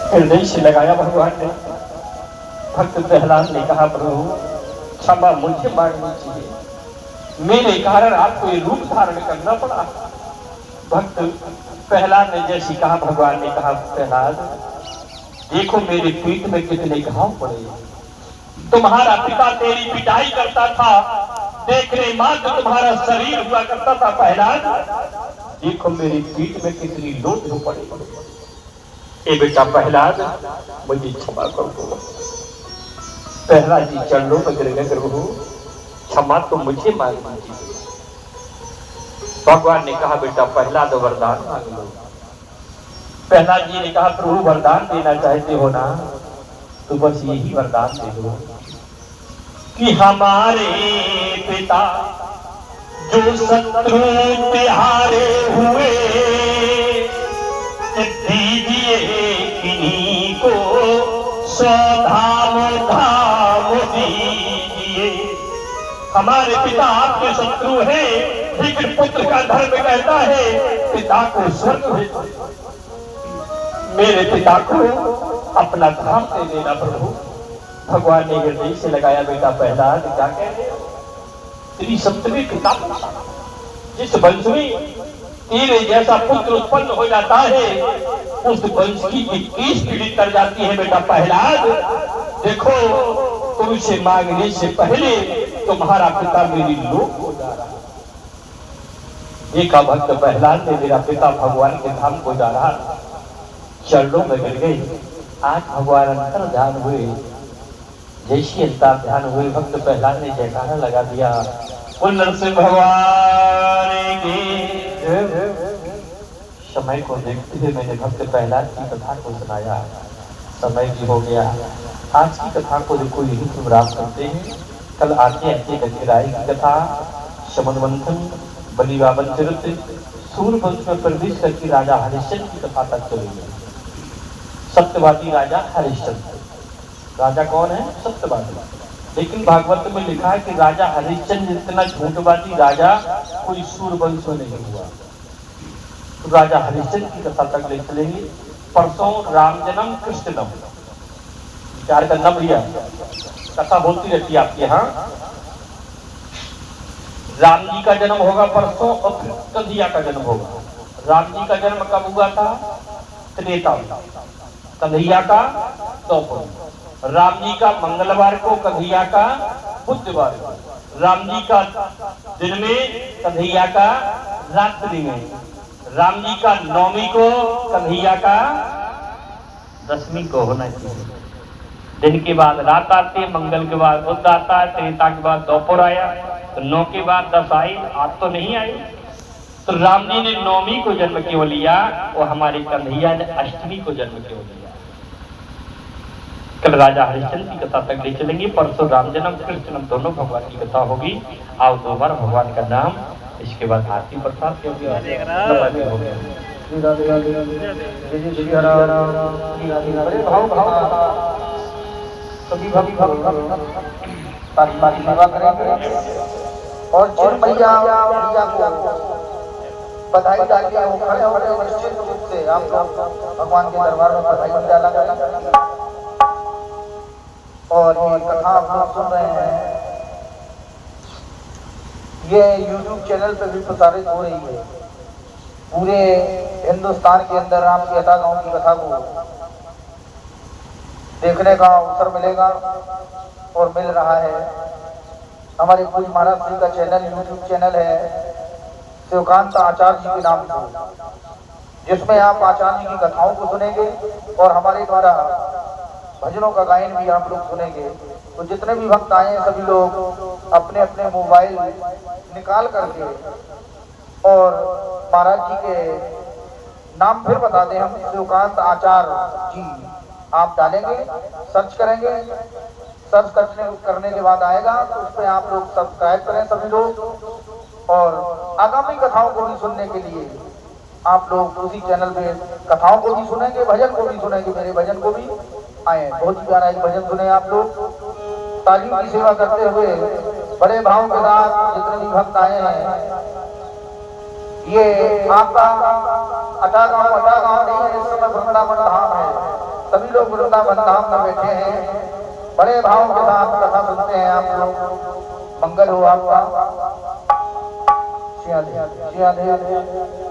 हृदय से लगाया भगवान ने। भक्त प्रहलाद ने कहा, प्रभु क्षमा मुझे मांगनी चाहिए, मेरे कारण आपको ये रूप धारण करना पड़ा। भक्त प्रहलाद ने जैसे कहा, भगवान ने कहा, प्रहलाद देखो मेरे पीठ में कितने घाव पड़े, तुम्हारा पिता तेरी पिटाई करता था, देखने मात्र तुम्हारा शरीर हुआ करता था। प्रहलाद देखो मेरी पीठ में कितनी लोट पड़े। ए बेटा प्रहलाद मुझे क्षमा कर दो। प्रहलाद जी चरणों पर गिर गए, प्रभु क्षमा तो मुझे मांगनी चाहिए। भगवान ने कहा, बेटा प्रहलाद वरदान मांग लो। प्रहलाद जी ने कहा, प्रभु वरदान देना चाहते हो ना, तो बस यही वरदान दे दो कि हमारे पिता जो शत्रु तिहारे हुए, दीजिए किन्हीं को स्वधाम धाम दीजिए। हमारे पिता आपके शत्रु हैं, लेकिन पुत्र का धर्म कहता है पिता को स्वर्ग भेजो। मेरे पिता को अपना धाम दे देना प्रभु। भगवान ने हृदय से लगाया, बेटा प्रहलाद क्या कह रहे हो? तेरी सप्तमी पिता जिस वंश में तेरे जैसा पुत्र उत्पन्न हो जाता है, उस वंश की 21 पीढ़ी कर जाती है। बेटा प्रहलाद देखो, तुमसे मांगने से पहले तुम्हारा पिता मेरी लोक हो जा रहा है। देखा भक्त प्रहलाद ने, मेरा पिता भगवान के धाम को जा रहा, चरणों में गिर गए। आज भगवान अंतर ध्यान हुए, जैसी अंतर ध्यान हुए, भक्त प्रहलाद ने जयकारा लगा दिया, नरसिंह भगवान की। समय को देखते हुए मैंने भक्त प्रहलाद की कथा को सुनाया, समय भी हो गया। आज की कथा को देखो यही तुम राम करते हैं। कल आते आते गजराय की कथा, शमन मंथन, बलि बावन चरित्र, सूर्यवंश में प्रवेश करके राजा हरिश्चंद्र की कथा तक चलेगी। सत्यवादी राजा हरिश्चंद्र, राजा कौन है? सत्यवादी। लेकिन भागवत में लिखा है कि राजा हरिश्चंद्र इतना झूठवादी राजा कोई सूर्यवंश में नहीं हुआ। तो राजा हरिश्चंद्र की कथा तक ले चलेंगे। परसों राम जन्म कृष्ण जन्म, विचार करना भैया, कथा बोलती रहती है आपके यहाँ। राम जी का जन्म होगा परसों और फिर कन्हैया का जन्म होगा। राम जी का जन्म कब हुआ था? त्रेता में। कन्हैया का दोपहर। राम जी का मंगलवार को, कन्हैया का बुधवार को। राम जी का दिन में, कन्हैया का रात्रि में। राम जी का नवमी को, कन्हैया का दसवीं को होना चाहिए। दिन के बाद रात आती है, मंगल के बाद बुध आता है, त्रेता के बाद दोपहर आया, तो 9 के बाद 10 आई, आज तो नहीं आई। तो राम जी ने नवमी को जन्म क्यों लिया और हमारे कन्हैया ने अष्टमी को जन्म क्यों लिया? कल राजा हरिश्चंद्र की कथा तक ले चलेंगे। परसों राम जन्म कृष्ण जन्म दोनों भगवान की कथा होगी। आओ 2 बार भगवान का नाम, इसके बाद आरती प्रसाद हो गया। सभी भक्त सेवा करेंगे और जिन भैया को बधाई डालिए वो खड़े हो रहे निश्चित रूप से आप लोग भगवान के दरबार में बधाई डाला करें। और ये कथा आप लोग सुन रहे हैं, ये YouTube चैनल पे भी प्रसारित हो रही है। पूरे हिंदुस्तान के अंदर आपकी अता गांव की कथा को देखने का अवसर मिलेगा और मिल रहा है। हमारे पूज्य महाराज श्री का चैनल YouTube चैनल है शिवकांत आचार्य जी के नाम से, जिसमें आप आचार्य जी की कथाओं को सुनेंगे और हमारे द्वारा भजनों का गायन भी आप लोग सुनेंगे। तो जितने भी भक्त आए हैं सभी लोग अपने अपने मोबाइल निकाल करके और महाराज जी के नाम फिर बता दें हम, शिवकांत आचार्य जी आप डालेंगे, सर्च करेंगे, सर्च करने के बाद आएगा तो उस पर आप लोग सब्सक्राइब करें सभी लोग। और आगामी कथाओं को भी सुनने के लिए आप लोग उसी चैनल पे कथाओं को भी सुनेंगे, भजन को भी सुनेंगे, मेरे भजन को भी आए। बहुत ही प्यारा एक भजन सुने आप लोग। तालियों की सेवा करते हुए बड़े भाव के साथ जितने भी भक्त आए हैं। ये आपका अटा गांव नहीं है, इस समय वृंदावन धाम है। सभी लोग वृंदावन धाम में बैठे हैं, बड़े भाव के साथ कथा सुनते हैं आप लोग। मंगल हो आपका। सिंह देव